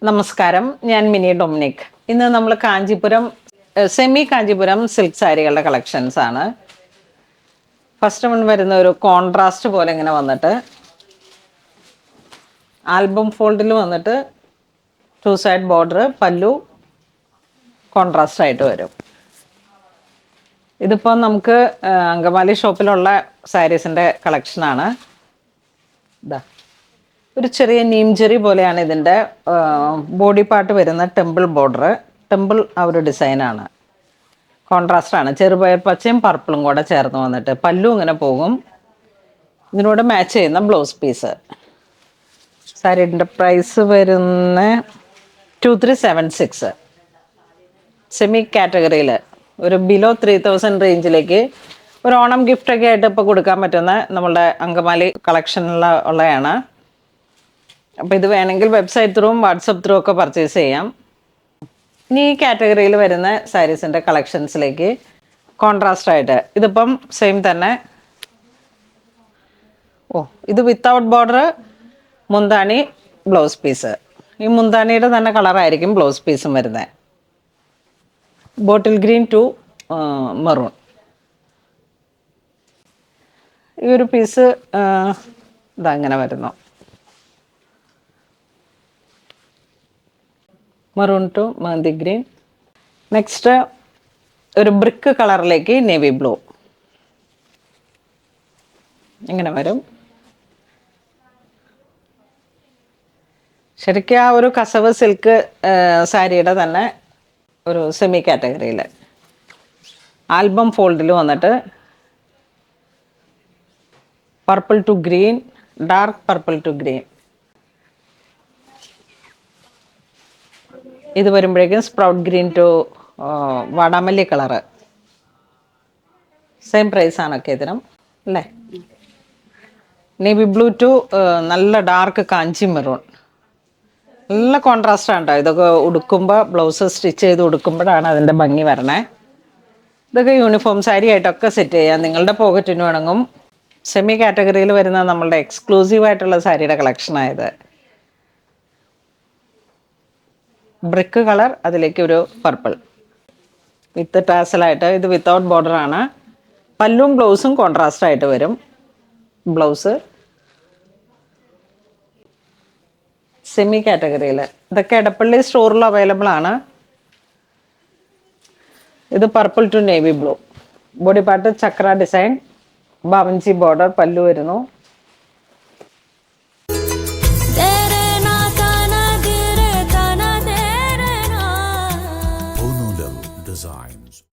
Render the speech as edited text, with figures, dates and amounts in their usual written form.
നമസ്കാരം, ഞാൻ mini Dominic. ഇന്ന് നമ്മൾ കാഞ്ചീപുരം സെമി കാഞ്ചീപുരം സിൽക്ക് സാരികളുടെ കളക്ഷൻസ് ആണ്. ഫസ്റ്റ് വൺ വരുന്ന ഒരു കോൺട്രാസ്റ്റ് പോലെ ഇങ്ങനെ വന്നിട്ട് ആൽബം ഫോൾഡിൽ വന്നിട്ട് 2 സൈഡ് ബോർഡർ, പല്ലു കോൺട്രാസ്റ്റ് ആയിട്ട് വരും. ഇതിപ്പോൾ നമുക്ക് അങ്കമാലി ഷോപ്പിലുള്ള സാരീസിൻ്റെ കളക്ഷനാണ്. ഇതാ ഒരു ചെറിയ നീംജെറി പോലെയാണ് ഇതിൻ്റെ ബോഡി പാർട്ട് വരുന്ന ടെമ്പിൾ ബോർഡർ. ടെമ്പിൾ ആ ഒരു ഡിസൈനാണ്, കോൺട്രാസ്റ്റാണ്. ചെറുപയർ പച്ചയും പർപ്പിളും കൂടെ ചേർന്ന് വന്നിട്ട് പല്ലു ഇങ്ങനെ പോകും. ഇതിനോട് മാച്ച് ചെയ്യുന്ന ബ്ലൗസ് പീസ്. സാരിയുടെ പ്രൈസ് വരുന്ന 2376. സെമി കാറ്റഗറിയിൽ ഒരു ബിലോ 3000 റേഞ്ചിലേക്ക് ഒരു ഓണം ഗിഫ്റ്റൊക്കെ ആയിട്ട് ഇപ്പോൾ കൊടുക്കാൻ പറ്റുന്ന നമ്മളുടെ അങ്കമാലി കളക്ഷനിലുള്ളതാണ്. അപ്പോൾ ഇത് വേണമെങ്കിൽ വെബ്സൈറ്റ് ത്രൂവും വാട്സപ്പ് ത്രൂ ഒക്കെ പർച്ചേസ് ചെയ്യാം. ഇനി ഈ കാറ്റഗറിയിൽ വരുന്ന സാരീസിൻ്റെ കളക്ഷൻസിലേക്ക് കോൺട്രാസ്റ്റായിട്ട് ഇതിപ്പം സെയിം തന്നെ. ഇത് വിത്തൗട്ട് ബോർഡർ, മുന്താണി, ബ്ലൗസ് പീസ്. ഈ മുന്താണിയുടെ തന്നെ കളറായിരിക്കും ബ്ലൗസ് പീസും വരുന്നത്. Bottle green to maroon. ഈ ഒരു പീസ് ഇതങ്ങനെ വരുന്നു. Maroon to mehndi green. Next ഒരു ബ്രിക്ക് കളറിലേക്ക് നേവി ബ്ലൂ. ഇങ്ങനെ വരും. ശരിക്കും ആ ഒരു കസവ് സിൽക്ക് സാരിയുടെ തന്നെ ഒരു സെമി കാറ്റഗറിയിൽ ആൽബം ഫോൾഡിൽ വന്നിട്ട് purple to green, dark purple to green. ഇത് വരുമ്പോഴേക്കും സ്പ്രൗട്ട് ഗ്രീൻ ടു വാടാമല്ലി കളറ്. സെയിം പ്രൈസാണൊക്കെ ഇതിനും അല്ലേ. നേവി ബ്ലൂ ടു നല്ല ഡാർക്ക് കാഞ്ചി മെറൂൺ. നല്ല കോൺട്രാസ്റ്റാണ് കേട്ടോ. ഇതൊക്കെ ഉടുക്കുമ്പോൾ ബ്ലൗസ് സ്റ്റിച്ച് ചെയ്ത് ഉടുക്കുമ്പോഴാണ് അതിൻ്റെ ഭംഗി വരണേ. ഇതൊക്കെ യൂണിഫോം സാരി ആയിട്ടൊക്കെ സെറ്റ് ചെയ്യാം. നിങ്ങളുടെ പോക്കറ്റിന് വേണമെങ്കിൽ. സെമി കാറ്റഗറിയിൽ വരുന്ന നമ്മളുടെ എക്സ്ക്ലൂസീവായിട്ടുള്ള സാരിയുടെ കളക്ഷനായത്. ബ്രിക്ക് കളർ, അതിലേക്ക് ഒരു പർപ്പിൾ വിത്ത് ടാസലായിട്ട്. ഇത് വിത്തൗട്ട് ബോർഡറാണ്. പല്ലും ബ്ലൗസും കോൺട്രാസ്റ്റ് ആയിട്ട് വരും. ബ്ലൗസ് സെമി കാറ്റഗറിയിൽ. ഇതൊക്കെ എടപ്പള്ളി സ്റ്റോറിൽ അവൈലബിൾ ആണ്. ഇത് purple to navy blue. Body part ചക്ര ഡിസൈൻ, ബാവഞ്ചി ബോർഡർ, പല്ലു വരുന്നു. Designs.